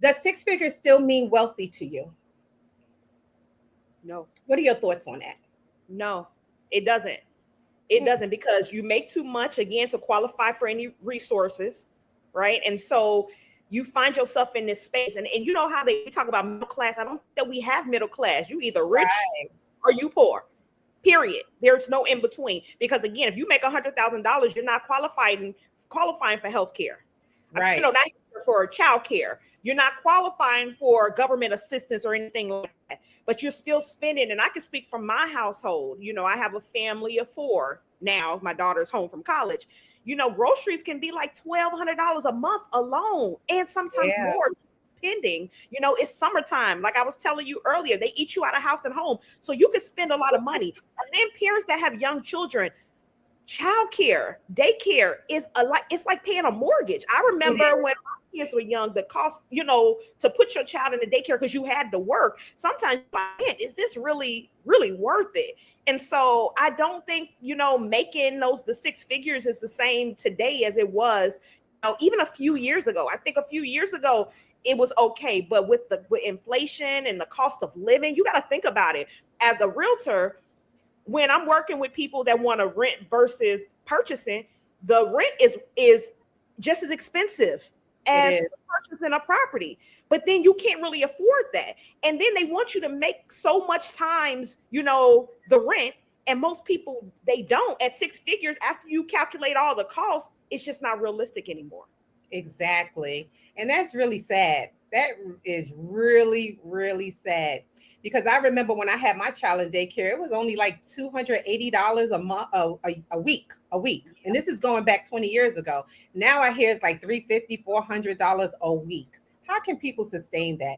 Does six figures still mean wealthy to you? No, What are your thoughts on that? no, it doesn't. It Hmm. doesn't, because you make too much again to qualify for any resources, right? And so you find yourself in this space, and you know how they talk about middle class. I don't think that we have middle class. You either rich Right, or you poor. Period. There's no in between. Because again, if you make $100,000, you're not qualifying for health care. right. Not for childcare. You're not qualifying for government assistance or anything like that. But you're still spending. And I can speak from my household. I have a family of four now. My daughter's home from college. Groceries can be like $1,200 a month alone, and sometimes Yeah, more. Pending, it's summertime. Like I was telling you earlier, they eat you out of house and home, so you can spend a lot of money. And then parents that have young children, childcare, daycare is it's like paying a mortgage. I it remember is. when my kids were young, the cost, to put your child in the daycare because you had to work. Sometimes, like, man, is this really, really worth it? And so I don't think, making the six figures is the same today as it was, even a few years ago. I think a few years ago it was okay, but with inflation and the cost of living, you got to think about it. As a realtor, when I'm working with people that want to rent versus purchasing, the rent is just as expensive It as is. purchasing a property. But then you can't really afford that. And then they want you to make so much times, the rent. And most people, they don't at six figures. After you calculate all the costs, it's just not realistic anymore. Exactly. And that's really sad. That is really, really sad. Because I remember when I had my child in daycare, it was only like $280 a month, a week. And this is going back 20 years ago. Now I hear it's like $350, $400 a week. How can people sustain that?